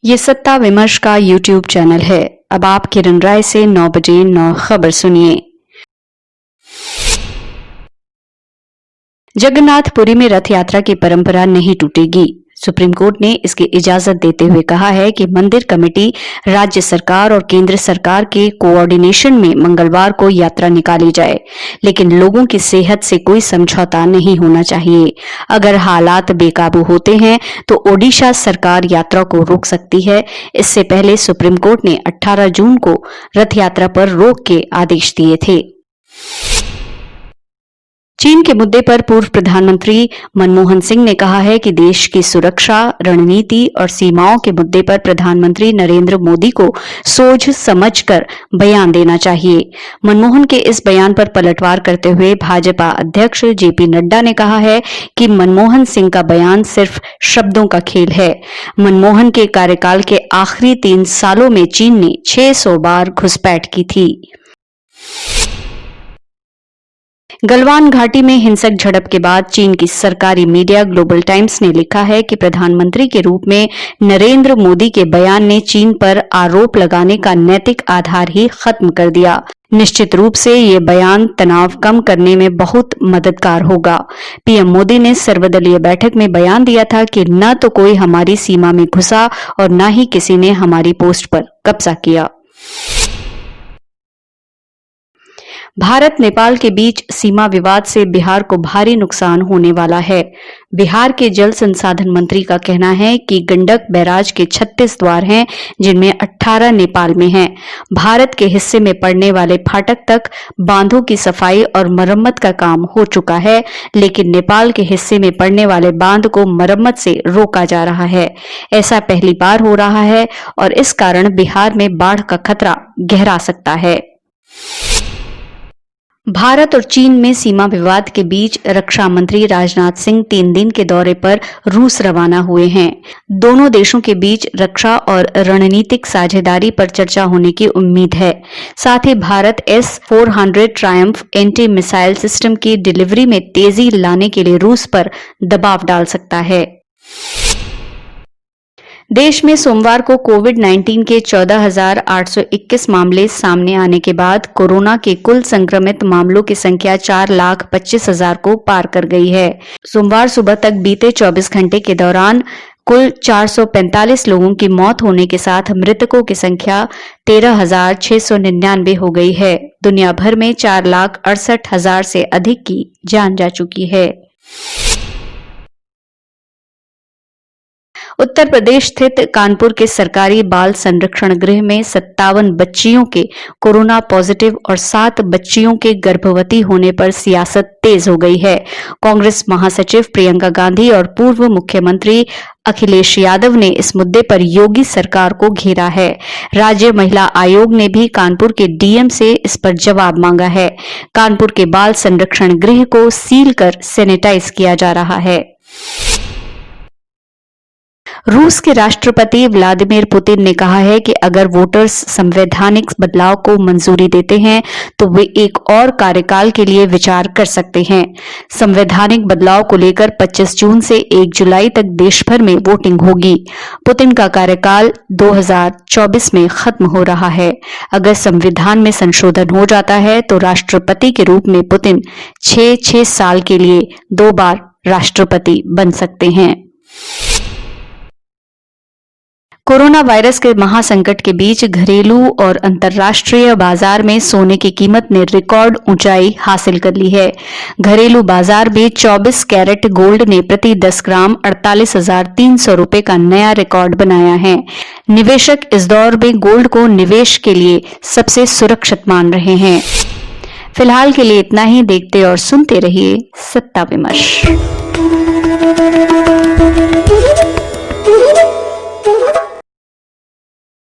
ये सत्ता विमर्श का YouTube चैनल है। अब आप किरण राय से 9 बजे 9 खबर सुनिए। जगन्नाथपुरी में रथ यात्रा की परंपरा नहीं टूटेगी। सुप्रीम कोर्ट ने इसकी इजाजत देते हुए कहा है कि मंदिर कमेटी राज्य सरकार और केंद्र सरकार के कोऑर्डिनेशन में मंगलवार को यात्रा निकाली जाए, लेकिन लोगों की सेहत से कोई समझौता नहीं होना चाहिए। अगर हालात बेकाबू होते हैं तो ओडिशा सरकार यात्रा को रोक सकती है। इससे पहले सुप्रीम कोर्ट ने 18 जून को रथ यात्रा पर रोक के आदेश दिए थे। चीन के मुद्दे पर पूर्व प्रधानमंत्री मनमोहन सिंह ने कहा है कि देश की सुरक्षा, रणनीति और सीमाओं के मुद्दे पर प्रधानमंत्री नरेंद्र मोदी को सोच समझकर बयान देना चाहिए। मनमोहन के इस बयान पर पलटवार करते हुए भाजपा अध्यक्ष जेपी नड्डा ने कहा है कि मनमोहन सिंह का बयान सिर्फ शब्दों का खेल है। मनमोहन के कार्यकाल के आखिरी 3 सालों में चीन ने 600 बार घुसपैठ की थी। गलवान घाटी में हिंसक झड़प के बाद चीन की सरकारी मीडिया ग्लोबल टाइम्स ने लिखा है कि प्रधानमंत्री के रूप में नरेंद्र मोदी के बयान ने चीन पर आरोप लगाने का नैतिक आधार ही खत्म कर दिया। निश्चित रूप से ये बयान तनाव कम करने में बहुत मददगार होगा। पीएम मोदी ने सर्वदलीय बैठक में बयान दिया था कि न तो कोई हमारी सीमा में घुसा और न ही किसी ने हमारी पोस्ट पर कब्जा किया। भारत नेपाल के बीच सीमा विवाद से बिहार को भारी नुकसान होने वाला है। बिहार के जल संसाधन मंत्री का कहना है कि गंडक बैराज के 36 द्वार हैं, जिनमें 18 नेपाल में हैं। भारत के हिस्से में पड़ने वाले फाटक तक बांधों की सफाई और मरम्मत का काम हो चुका है, लेकिन नेपाल के हिस्से में पड़ने वाले बांध को मरम्मत से रोका जा रहा है। ऐसा पहली बार हो रहा है और इस कारण बिहार में बाढ़ का खतरा गहरा सकता है। भारत और चीन में सीमा विवाद के बीच रक्षा मंत्री राजनाथ सिंह 3 दिन के दौरे पर रूस रवाना हुए हैं। दोनों देशों के बीच रक्षा और रणनीतिक साझेदारी पर चर्चा होने की उम्मीद है। साथ ही Bharat S-400 triumph anti missile system की डिलीवरी में तेजी लाने के लिए रूस पर दबाव डाल सकता है। देश में सोमवार को कोविड-19 के 14,821 मामले सामने आने के बाद कोरोना के कुल संक्रमित मामलों की संख्या 4,25,000 को पार कर गई है। सोमवार सुबह तक बीते 24 घंटे के दौरान कुल 445 लोगों की मौत होने के साथ मृतकों की संख्या 13,699 हो गई है। दुनिया भर में 4,68,000 से अधिक की जान जा चुकी है। उत्तर प्रदेश स्थित कानपुर के सरकारी बाल संरक्षण गृह में 57 बच्चियों के कोरोना पॉजिटिव और 7 बच्चियों के गर्भवती होने पर सियासत तेज हो गई है। कांग्रेस महासचिव प्रियंका गांधी और पूर्व मुख्यमंत्री अखिलेश यादव ने इस मुद्दे पर योगी सरकार को घेरा है। राज्य महिला आयोग ने भी कानपुर के डीएम से इस पर जवाब मांगा है। कानपुर के बाल संरक्षण गृह को सील कर सैनिटाइज किया जा रहा है। रूस के राष्ट्रपति व्लादिमीर पुतिन ने कहा है कि अगर वोटर्स संवैधानिक बदलाव को मंजूरी देते हैं तो वे एक और कार्यकाल के लिए विचार कर सकते हैं। संवैधानिक बदलाव को लेकर 25 जून से 1 जुलाई तक देश भर में वोटिंग होगी। पुतिन का कार्यकाल 2024 में खत्म हो रहा है। अगर संविधान में संशोधन हो जाता है तो राष्ट्रपति के रूप में पुतिन 6 साल के लिए 2 बार राष्ट्रपति बन सकते हैं। कोरोना वायरस के महासंकट के बीच घरेलू और अंतर्राष्ट्रीय बाजार में सोने की कीमत ने रिकॉर्ड ऊंचाई हासिल कर ली है। घरेलू बाजार में 24 कैरेट गोल्ड ने प्रति 10 ग्राम 48,300 रुपए का नया रिकॉर्ड बनाया है। निवेशक इस दौर में गोल्ड को निवेश के लिए सबसे सुरक्षित मान रहे हैं। फिलहाल के लिए इतना ही। देखते और सुनते रहिए सत्ता विमर्श।